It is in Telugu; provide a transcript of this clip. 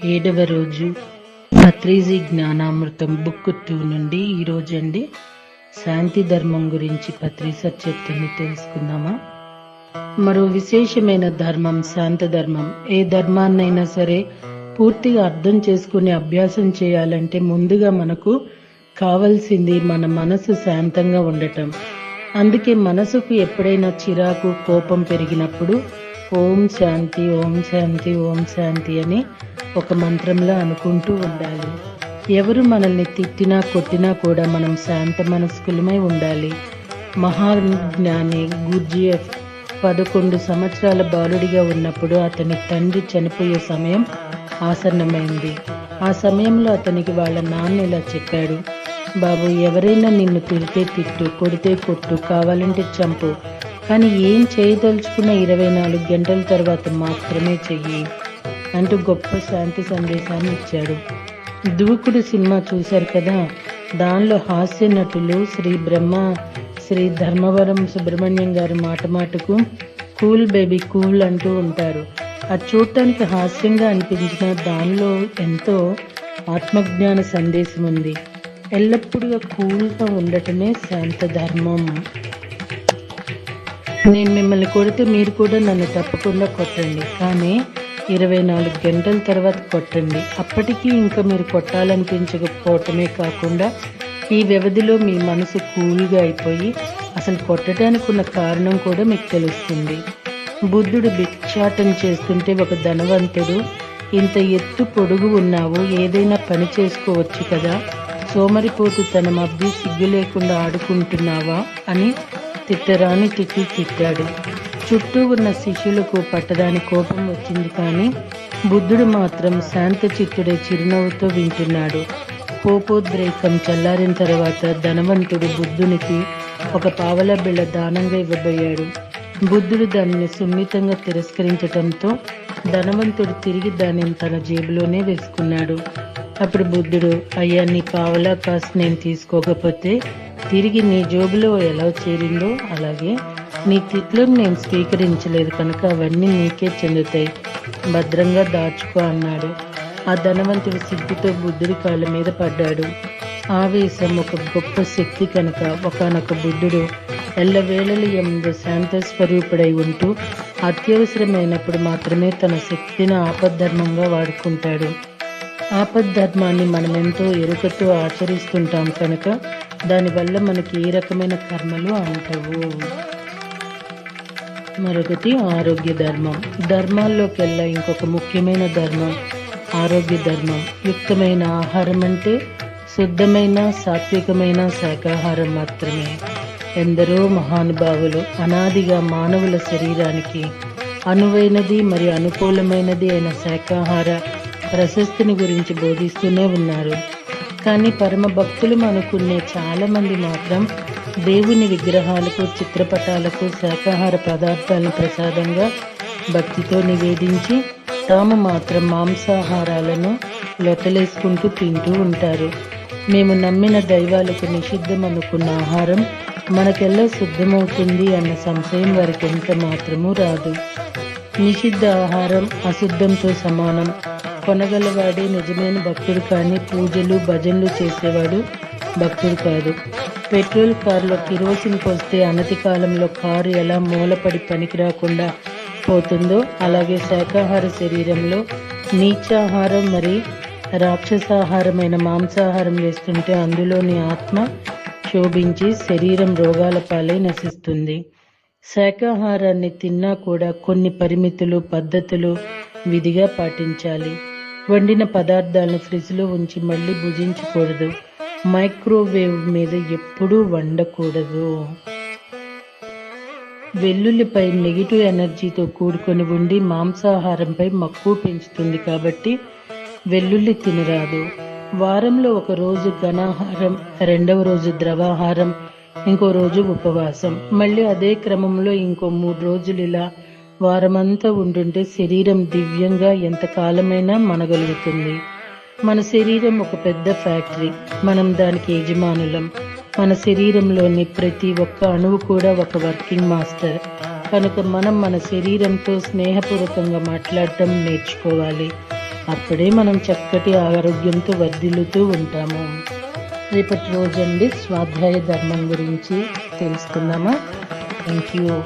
7వ రోజు భత్రీజీ జ్ఞానామృతం బుక్ 2 నుండి ఈరోజు అండి శాంతి ధర్మం గురించి భత్రీసర్ చెప్తుంది, తెలుసుకుందామా. మరో విశేషమైన ధర్మం శాంత ధర్మం. ఏ ధర్మాన్నైనా సరే పూర్తిగా అర్థం చేసుకుని అభ్యాసం చేయాలంటే ముందుగా మనకు కావలసింది మన మనసు శాంతంగా ఉండటం. అందుకే మనసుకు ఎప్పుడైనా చిరాకు కోపం పెరిగినప్పుడు ఓం శాంతి ఓం శాంతి ఓం శాంతి అని ఒక మంత్రంలో అనుకుంటూ ఉండాలి. ఎవరు మనల్ని తిట్టినా కొట్టినా కూడా మనం శాంత మనస్కులమై ఉండాలి. మహాజ్ఞాని గుర్జియఫ్ 11 సంవత్సరాల బాలుడిగా ఉన్నప్పుడు అతని తండ్రి చనిపోయే సమయం ఆసన్నమైంది. ఆ సమయంలో అతనికి వాళ్ళ నాన్న ఇలా చెప్పాడు, బాబు, ఎవరైనా నిన్ను తిడితే తిట్టు, కొడితే కొట్టు, కావాలంటే చంపు, కానీ ఏం చేయదలుచుకున్న 24 గంటల తర్వాత మాత్రమే చెయ్యి అంటూ గొప్ప శాంతి సందేశాన్ని ఇచ్చాడు. దూకుడు సినిమా చూశారు కదా, దానిలో హాస్య నటులు శ్రీ ధర్మవరం సుబ్రహ్మణ్యం గారు మాటకు కూల్ బేబీ కూల్ అంటూ ఉంటారు. అది చూడటానికి హాస్యంగా అనిపించిన దానిలో ఎంతో ఆత్మజ్ఞాన సందేశం ఉంది. ఎల్లప్పుడూ కూల్గా ఉండటమే శాంత ధర్మం. నేను మిమ్మల్ని కొడితే మీరు కూడా నన్ను తప్పకుండా కొట్టండి, కానీ 24 గంటల తర్వాత కొట్టండి. అప్పటికీ ఇంకా మీరు కొట్టాలనిపించకపోవటమే కాకుండా ఈ వ్యవధిలో మీ మనసు కూల్గా అయిపోయి అసలు కొట్టడానికి ఉన్న కారణం కూడా మీకు తెలుస్తుంది. బుద్ధుడు భిక్షాటన చేస్తుంటే ఒక ధనవంతుడు, ఇంత ఎత్తు పొడుగు ఉన్నావు, ఏదైనా పని చేసుకోవచ్చు కదా, సోమరిపోతు తన మబ్బి సిగ్గు లేకుండా ఆడుకుంటున్నావా అని తిట్టరాని తిట్టాడు. చుట్టూ ఉన్న శిష్యులకు పట్టదాని కోపం వచ్చింది, కానీ బుద్ధుడు మాత్రం శాంత చిత్తుడే చిరునవ్వుతో వింటున్నాడు. కోపోద్రేకం చల్లారిన తర్వాత ధనవంతుడు బుద్ధునికి ఒక పావలా బిళ్ళ దానంగా ఇవ్వబోయాడు. బుద్ధుడు దానిని సున్నితంగా తిరస్కరించటంతో ధనవంతుడు తిరిగి దానిని తన జేబులోనే వేసుకున్నాడు. అప్పుడు బుద్ధుడు, అయ్యా, నీ పావలా కాసు నేను తీసుకోకపోతే తిరిగి నీ జోబులో ఎలా చేరిందో అలాగే నీ తిట్లను నేను స్వీకరించలేదు కనుక అవన్నీ నీకే చెందుతాయి, భద్రంగా దాచుకో అన్నాడు. ఆ ధనవంతుడు సిగ్గుతో బుద్ధుడి కాళ్ళ మీద పడ్డాడు. ఆవేశం ఒక గొప్ప శక్తి కనుక ఒకానొక బుద్ధుడు ఎల్లవేళలు ఎందు శాంత స్వరూపుడై ఉంటూ అత్యవసరమైనప్పుడు మాత్రమే తన శక్తిని ఆపద్ధర్మంగా వాడుకుంటాడు. ఆపద్ధర్మాన్ని మనమెంతో ఎరుకతో ఆచరిస్తుంటాం కనుక దానివల్ల మనకి ఏ రకమైన కర్మలు అంటవు. మరొకటి ఆరోగ్య ధర్మం. ధర్మాల్లోకెల్లా ఇంకొక ముఖ్యమైన ధర్మం ఆరోగ్య ధర్మం. యుక్తమైన ఆహారం అంటే శుద్ధమైన సాత్వికమైన శాకాహారం మాత్రమే. ఎందరో మహానుభావులు అనాదిగా మానవుల శరీరానికి అనువైనది మరి అనుకూలమైనది అయిన శాకాహార ప్రశస్తిని గురించి బోధిస్తూనే ఉన్నారు. కానీ పరమ భక్తులు అనుకునే చాలా మంది మాత్రం దేవుని విగ్రహాలకు చిత్రపటాలకు శాకాహార పదార్థాలను ప్రసాదంగా భక్తితో నివేదించి తాము మాత్రం మాంసాహారాలను లొట్టలేసుకుంటూ తింటూ ఉంటారు. మేము నమ్మిన దైవాలకు నిషిద్ధం అనుకున్న ఆహారం మనకెల్లా శుద్ధమవుతుంది అన్న సంశయం వారికి ఎంత మాత్రమూ రాదు. నిషిద్ధ ఆహారం అశుద్ధంతో సమానం. కొనగలవాడే నిజమైన భక్తుడు, కానీ పూజలు భజనలు చేసేవాడు భక్తుడు కాదు. పెట్రోల్ కారులో కిరోసిన్ పోస్తే అనతి కాలంలో కారు ఎలా మూలపడి పనికి రాకుండా పోతుందో అలాగే శాకాహార శరీరంలో నీచాహారం మరి రాక్షసాహారమైన మాంసాహారం వేస్తుంటే అందులోని ఆత్మ క్షోభించి శరీరం రోగాల పాలై నశిస్తుంది. శాకాహారాన్ని తిన్నా కూడా కొన్ని పరిమితులు పద్ధతులు విధిగా పాటించాలి. వండిన పదార్థాలను ఫ్రిడ్జ్లో ఉంచి మళ్ళీ భుజించకూడదు. మైక్రోవేవ్ మీద ఎప్పుడూ వండకూడదు. వెల్లుల్లిపై నెగిటివ్ ఎనర్జీతో కూడుకొని ఉండి మాంసాహారంపై మక్కువ పెంచుతుంది కాబట్టి వెల్లుల్లి తినరాదు. వారంలో ఒక రోజు ఘనాహారం, 2వ రోజు ద్రవాహారం, ఇంకో రోజు ఉపవాసం, మళ్ళీ అదే క్రమంలో ఇంకో 3 రోజులు ఇలా వారమంతా ఉంటుంటే శరీరం దివ్యంగా ఎంతకాలమైనా మనగలుగుతుంది. మన శరీరం ఒక పెద్ద ఫ్యాక్టరీ, మనం దానికి యజమానులం. మన శరీరంలోని ప్రతి ఒక్క అణువు కూడా ఒక వర్కింగ్ మాస్టర్. కనుక మనం మన శరీరంతో స్నేహపూర్వకంగా మాట్లాడటం నేర్చుకోవాలి. అప్పుడే మనం చక్కటి ఆరోగ్యంతో వర్ధిల్లుతూ ఉంటాము. రేపటి రోజండి స్వాధ్యాయ ధర్మం గురించి తెలుసుకుందామా? Thank you.